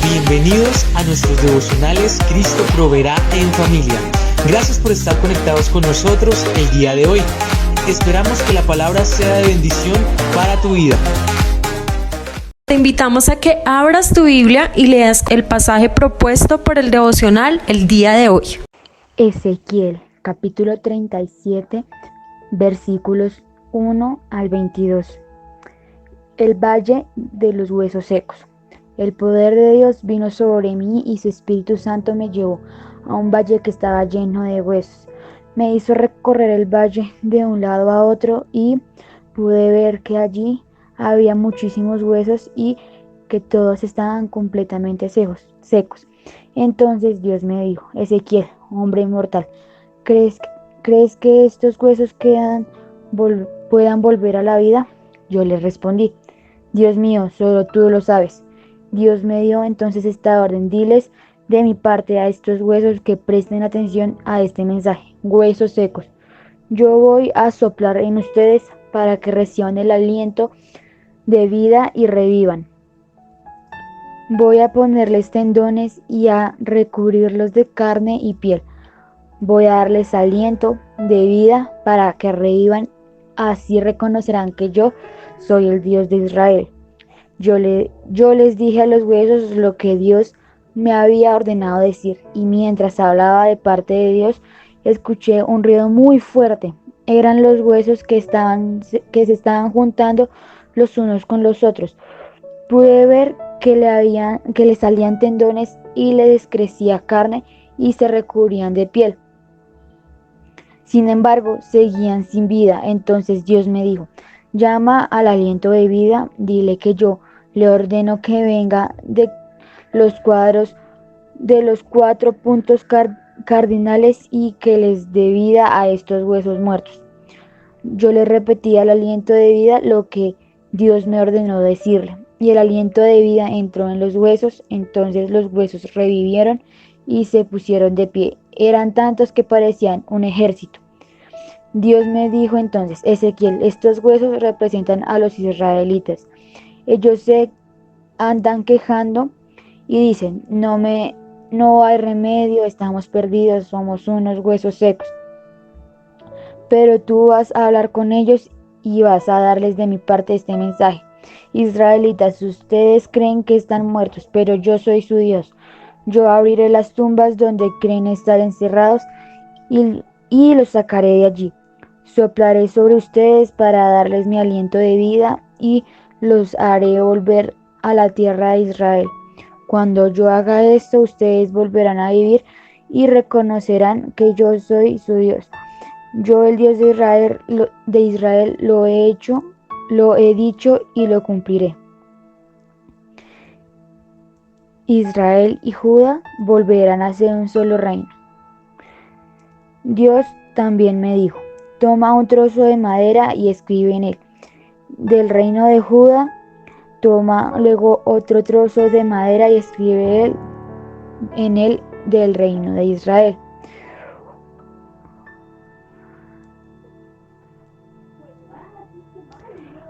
Bienvenidos a nuestros devocionales Cristo Proveerá en Familia. Gracias por estar conectados con nosotros el día de hoy. Esperamos que la palabra sea de bendición para tu vida. Te invitamos a que abras tu Biblia y leas el pasaje propuesto por el devocional el día de hoy. Ezequiel, capítulo 37, versículos 1 al 22. El valle de los huesos secos. El poder de Dios vino sobre mí y su Espíritu Santo me llevó a un valle que estaba lleno de huesos. Me hizo recorrer el valle de un lado a otro y pude ver que allí había muchísimos huesos y que todos estaban completamente secos. Entonces Dios me dijo: Ezequiel, hombre inmortal, ¿crees que estos huesos puedan volver a la vida? Yo le respondí: Dios mío, solo tú lo sabes. Dios me dio entonces esta orden: diles de mi parte a estos huesos que presten atención a este mensaje. Huesos secos, yo voy a soplar en ustedes para que reciban el aliento de vida y revivan. Voy a ponerles tendones y a recubrirlos de carne y piel. Voy a darles aliento de vida para que revivan. Así reconocerán que yo soy el Dios de Israel. Yo les dije a los huesos lo que Dios me había ordenado decir, y mientras hablaba de parte de Dios, escuché un ruido muy fuerte. Eran los huesos que se estaban juntando los unos con los otros. Pude ver que le salían tendones y les crecía carne y se recubrían de piel. Sin embargo, seguían sin vida. Entonces Dios me dijo: llama al aliento de vida, dile que yo le ordeno que venga de los 4 puntos cardinales y que les dé vida a estos huesos muertos. Yo le repetí al aliento de vida lo que Dios me ordenó decirle, y el aliento de vida entró en los huesos. Entonces los huesos revivieron y se pusieron de pie. Eran tantos que parecían un ejército. Dios me dijo entonces: Ezequiel, estos huesos representan a los israelitas. Ellos se andan quejando y dicen: no hay remedio, estamos perdidos, somos unos huesos secos. Pero tú vas a hablar con ellos y vas a darles de mi parte este mensaje: Israelitas, ustedes creen que están muertos, pero yo soy su Dios. Yo abriré las tumbas donde creen estar encerrados y los sacaré de allí. Soplaré sobre ustedes para darles mi aliento de vida y los haré volver a la tierra de Israel. Cuando yo haga esto, ustedes volverán a vivir y reconocerán que yo soy su Dios. Yo, el Dios de Israel, lo he dicho y lo cumpliré. Israel y Judá volverán a ser un solo reino. Dios también me dijo: toma un trozo de madera y escribe en él: del reino de Judá. Toma luego otro trozo de madera y escribe en él: del reino de Israel.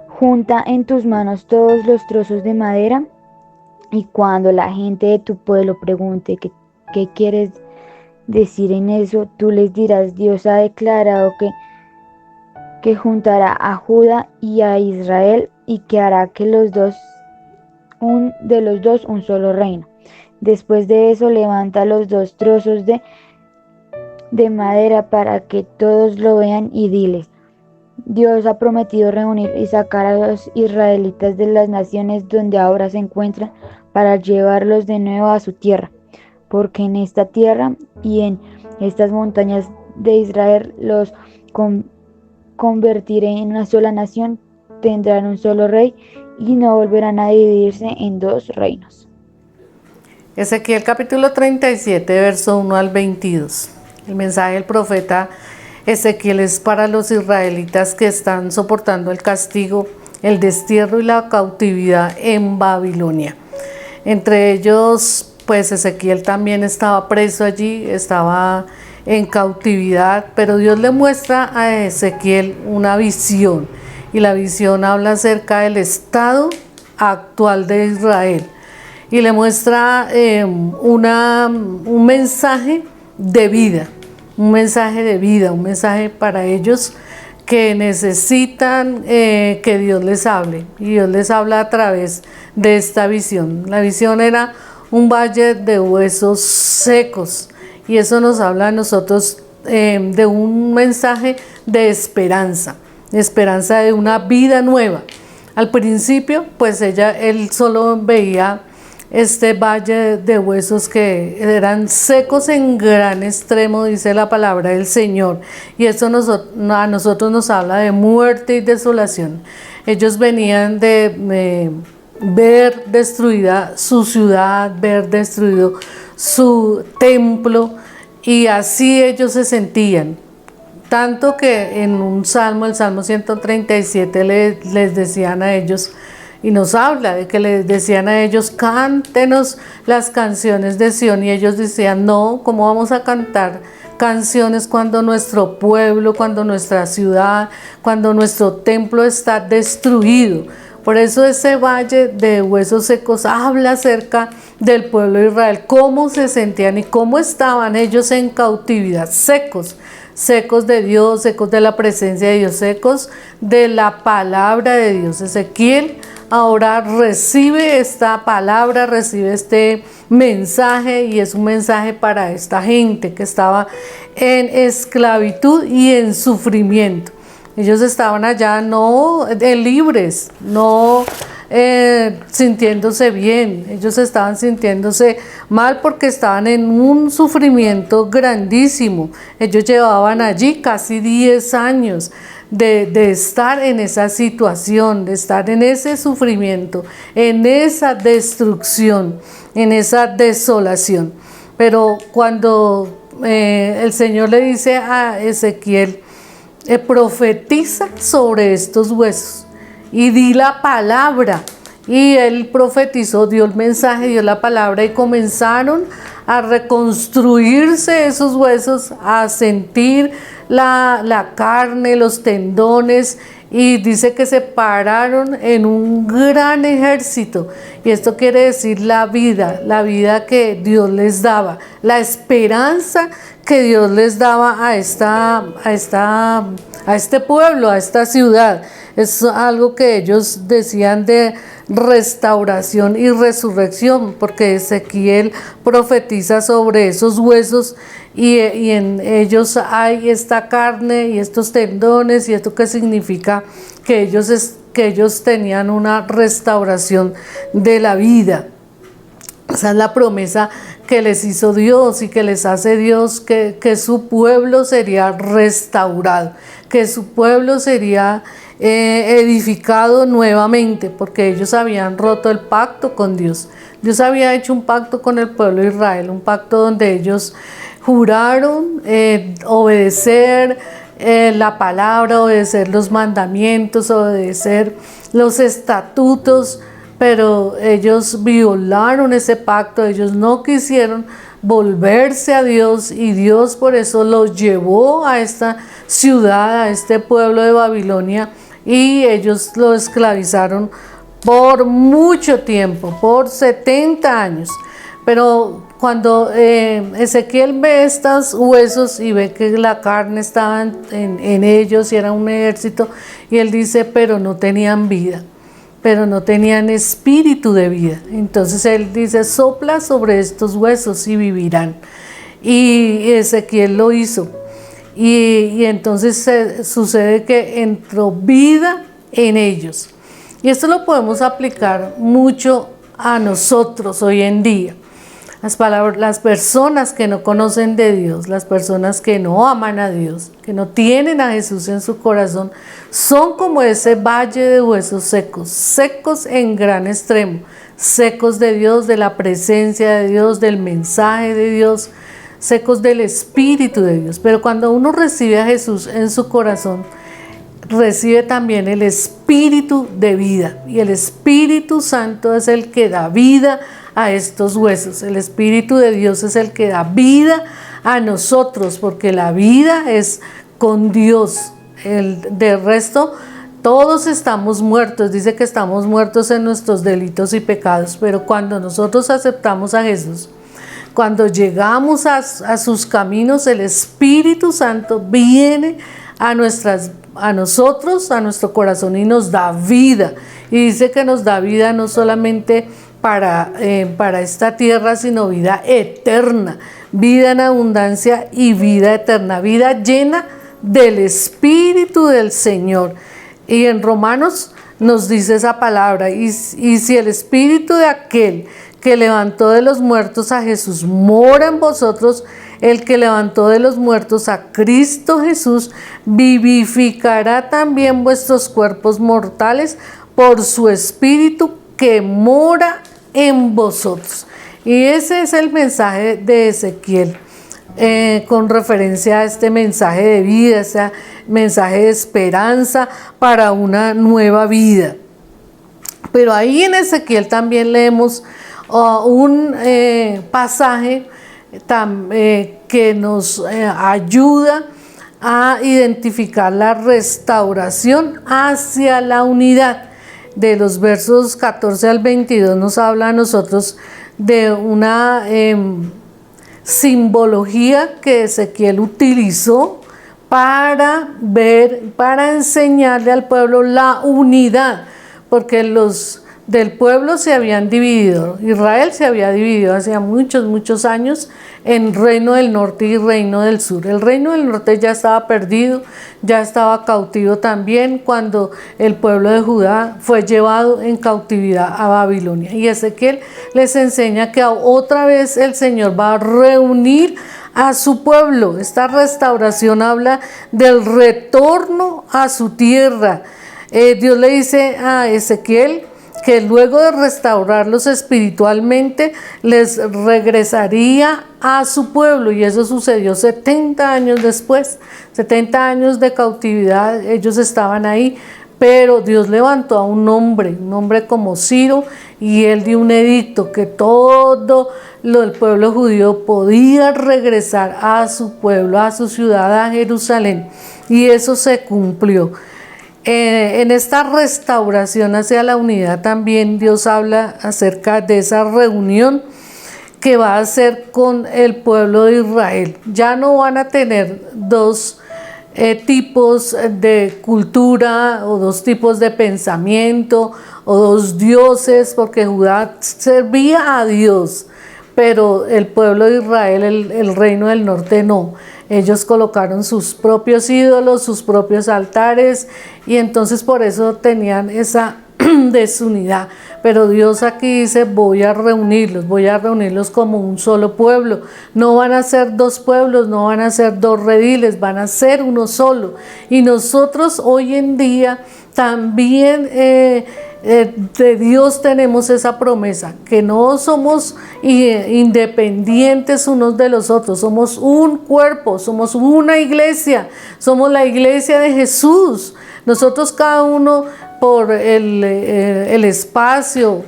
Junta en tus manos todos los trozos de madera, y cuando la gente de tu pueblo pregunte qué quieres decir en eso, tú les dirás: Dios ha declarado que juntará a Judá y a Israel y que hará que de los dos un solo reino. Después de eso, levanta los 2 trozos de madera para que todos lo vean y diles: Dios ha prometido reunir y sacar a los israelitas de las naciones donde ahora se encuentran para llevarlos de nuevo a su tierra, porque en esta tierra y en estas montañas de Israel los convertiré en una sola nación, tendrán un solo rey y no volverán a dividirse en 2 reinos. Ezequiel capítulo 37, verso 1 al 22. El mensaje del profeta Ezequiel es para los israelitas que están soportando el castigo, el destierro y la cautividad en Babilonia. Entre ellos, pues Ezequiel también estaba preso allí, estaba en cautividad, pero Dios le muestra a Ezequiel una visión, y la visión habla acerca del estado actual de Israel. y le muestra un mensaje de vida, un mensaje de vida, un mensaje para ellos que necesitan que Dios les hable, y Dios les habla a través de esta visión. La visión era un valle de huesos secos, y eso nos habla a nosotros de un mensaje de esperanza de una vida nueva. Al principio, pues él solo veía este valle de huesos que eran secos en gran extremo, dice la palabra del Señor, y eso a nosotros nos habla de muerte y desolación. Ellos venían de ver destruida su ciudad, ver destruido su templo, y así ellos se sentían. Tanto que en un salmo, el Salmo 137, les decían a ellos, y nos habla de que les decían a ellos: cántenos las canciones de Sión, y ellos decían: no, ¿cómo vamos a cantar canciones cuando nuestro pueblo, cuando nuestra ciudad, cuando nuestro templo está destruido? Por eso ese valle de huesos secos habla acerca del pueblo de Israel, cómo se sentían y cómo estaban ellos en cautividad, secos de Dios, secos de la presencia de Dios, secos de la palabra de Dios. Ezequiel ahora recibe esta palabra, recibe este mensaje, y es un mensaje para esta gente que estaba en esclavitud y en sufrimiento. Ellos estaban allá no libres, no sintiéndose bien. Ellos estaban sintiéndose mal porque estaban en un sufrimiento grandísimo. Ellos llevaban allí casi 10 años de estar en esa situación, de estar en ese sufrimiento, en esa destrucción, en esa desolación. Pero cuando el Señor le dice a Ezequiel: profetiza sobre estos huesos y di la palabra, y él profetizó, dio el mensaje, dio la palabra, y comenzaron a reconstruirse esos huesos, a sentir la carne, los tendones, y dice que se pararon en un gran ejército. Y esto quiere decir la vida que Dios les daba, la esperanza que Dios les daba a este pueblo, a esta ciudad. Es algo que ellos decían de restauración y resurrección, porque Ezequiel profetiza sobre esos huesos, y en ellos hay esta carne y estos tendones, y esto que significa que ellos tenían una restauración de la vida. Esa es la promesa que les hizo Dios y que les hace Dios, que su pueblo sería restaurado, que su pueblo sería edificado nuevamente, porque ellos habían roto el pacto con Dios. Dios había hecho un pacto con el pueblo de Israel, un pacto donde ellos juraron obedecer la palabra, obedecer los mandamientos, obedecer los estatutos, pero ellos violaron ese pacto. Ellos no quisieron volverse a Dios, y Dios por eso los llevó a esta ciudad, a este pueblo de Babilonia, y ellos lo esclavizaron por mucho tiempo, por 70 años. Pero cuando Ezequiel ve estos huesos y ve que la carne estaba en ellos y era un ejército, y él dice: pero no tenían vida, pero no tenían espíritu de vida. Entonces él dice: sopla sobre estos huesos y vivirán. Y Ezequiel lo hizo. Y entonces sucede que entró vida en ellos. Y esto lo podemos aplicar mucho a nosotros hoy en día. Las personas que no conocen de Dios, las personas que no aman a Dios, que no tienen a Jesús en su corazón, son como ese valle de huesos secos, secos en gran extremo, secos de Dios, de la presencia de Dios, del mensaje de Dios, secos del Espíritu de Dios. Pero cuando uno recibe a Jesús en su corazón, recibe también el Espíritu de vida, y el Espíritu Santo es el que da vida a estos huesos. El Espíritu de Dios es el que da vida a nosotros, porque la vida es con Dios. De resto, Todos estamos muertos, dice que estamos muertos en nuestros delitos y pecados, pero cuando nosotros aceptamos a Jesús, cuando llegamos a sus caminos, el Espíritu Santo viene a nosotros, a nuestro corazón, y nos da vida. Y dice que nos da vida no solamente para esta tierra, sino vida eterna, vida en abundancia y vida eterna, vida llena del Espíritu del Señor. Y en Romanos nos dice esa palabra, y si el Espíritu de aquel que levantó de los muertos a Jesús mora en vosotros, el que levantó de los muertos a Cristo Jesús vivificará también vuestros cuerpos mortales por su Espíritu que mora en vosotros. Y ese es el mensaje de Ezequiel, con referencia a este mensaje de vida, este mensaje de esperanza para una nueva vida. Pero ahí en Ezequiel también leemos un pasaje que nos ayuda a identificar la restauración hacia la unidad. De los versos 14 al 22 nos habla a nosotros de una simbología que Ezequiel utilizó para enseñarle al pueblo la unidad, porque los del pueblo se habían dividido. Israel se había dividido hacía muchos años en reino del norte y reino del sur. El reino del norte ya estaba perdido, ya estaba cautivo también cuando el pueblo de Judá fue llevado en cautividad a Babilonia. Y Ezequiel les enseña que otra vez el Señor va a reunir a su pueblo. Esta restauración habla del retorno a su tierra. Dios le dice a Ezequiel que luego de restaurarlos espiritualmente, les regresaría a su pueblo, y eso sucedió 70 años después, 70 años de cautividad, ellos estaban ahí, pero Dios levantó a un hombre como Ciro, y él dio un edicto que todo el pueblo judío podía regresar a su pueblo, a su ciudad, a Jerusalén, y eso se cumplió. En esta restauración hacia la unidad también Dios habla acerca de esa reunión que va a hacer con el pueblo de Israel. Ya no van a tener dos tipos de cultura o dos tipos de pensamiento o dos dioses, porque Judá servía a Dios, pero el pueblo de Israel, el reino del norte, no. Ellos colocaron sus propios ídolos, sus propios altares, y entonces por eso tenían esa desunidad. Pero Dios aquí dice: voy a reunirlos como un solo pueblo. No van a ser dos pueblos, no van a ser dos rediles, van a ser uno solo. Y nosotros hoy en día también de Dios tenemos esa promesa, que no somos independientes unos de los otros, somos un cuerpo, somos una iglesia, somos la iglesia de Jesús. Nosotros cada uno por el espacio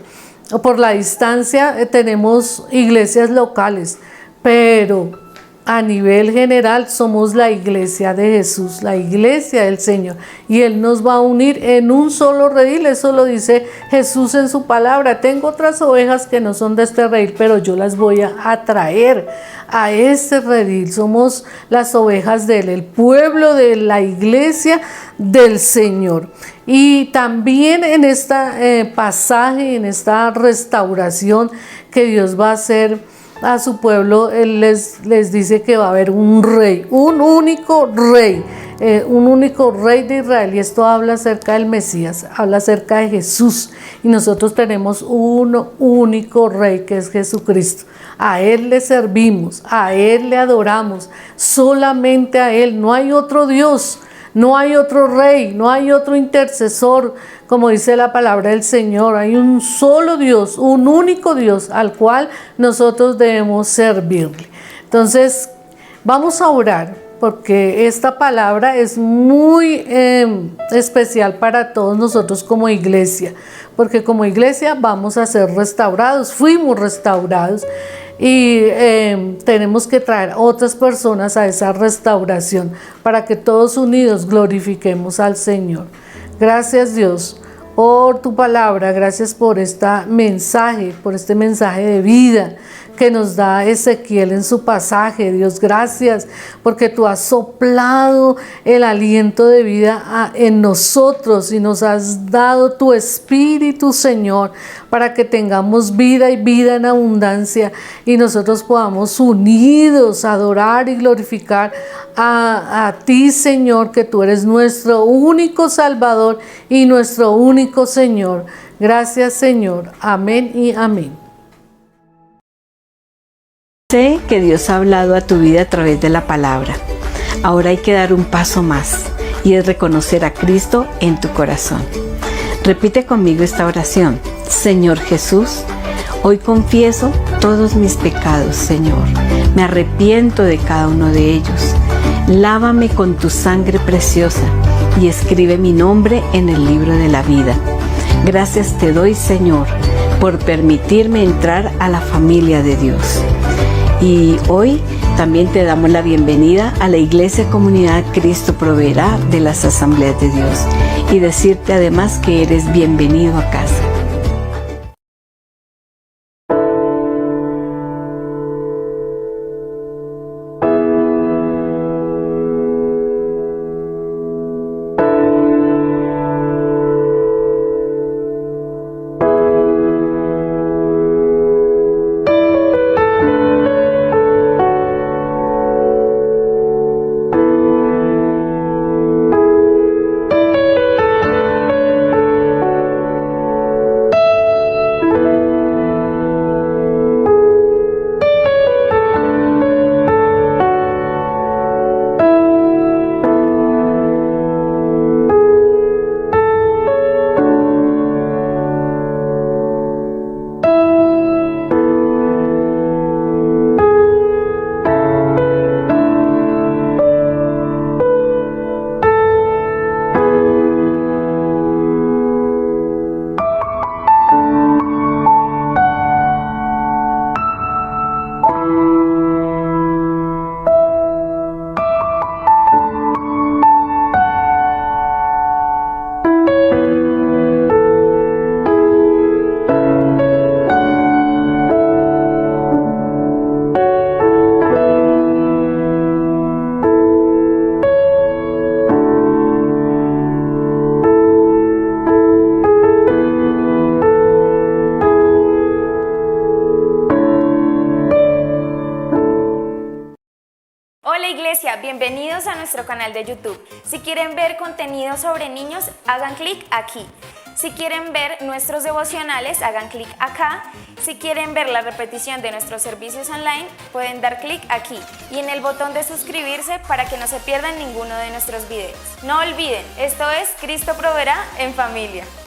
o por la distancia tenemos iglesias locales, pero a nivel general somos la iglesia de Jesús, la iglesia del Señor, y Él nos va a unir en un solo redil. Eso lo dice Jesús en su palabra: tengo otras ovejas que no son de este redil, pero yo las voy a traer a este redil. Somos las ovejas de Él, el pueblo de la iglesia del Señor. Y también en este pasaje, en esta restauración que Dios va a hacer a su pueblo, Él les dice que va a haber un rey, un único rey de Israel. Y esto habla acerca del Mesías, habla acerca de Jesús. Y nosotros tenemos un único rey, que es Jesucristo. A Él le servimos, a Él le adoramos, solamente a Él. No hay otro Dios, no hay otro rey, no hay otro intercesor, como dice la palabra del Señor. Hay un solo Dios, un único Dios al cual nosotros debemos servirle. Entonces, vamos a orar, porque esta palabra es muy especial para todos nosotros como iglesia, porque como iglesia vamos a ser restaurados, fuimos restaurados, y tenemos que traer otras personas a esa restauración para que todos unidos glorifiquemos al Señor. Gracias, Dios, por tu palabra. Gracias por este mensaje de vida que nos da Ezequiel en su pasaje. Dios, gracias porque tú has soplado el aliento de vida en nosotros y nos has dado tu Espíritu, Señor, para que tengamos vida y vida en abundancia y nosotros podamos unidos adorar y glorificar a ti, Señor, que tú eres nuestro único Salvador y nuestro único Señor. Gracias, Señor. Amén y amén. Sé que Dios ha hablado a tu vida a través de la palabra. Ahora hay que dar un paso más y es reconocer a Cristo en tu corazón. Repite conmigo esta oración. Señor Jesús, hoy confieso todos mis pecados, Señor. Me arrepiento de cada uno de ellos. Lávame con tu sangre preciosa y escribe mi nombre en el libro de la vida. Gracias te doy, Señor, por permitirme entrar a la familia de Dios. Y hoy también te damos la bienvenida a la Iglesia Comunidad Cristo Proveerá de las Asambleas de Dios y decirte además que eres bienvenido a casa. Hola Iglesia, bienvenidos a nuestro canal de YouTube. Si quieren ver contenido sobre niños, hagan clic aquí. Si quieren ver nuestros devocionales, hagan clic acá. Si quieren ver la repetición de nuestros servicios online, pueden dar clic aquí y en el botón de suscribirse para que no se pierdan ninguno de nuestros videos. No olviden, esto es Cristo Proveerá en familia.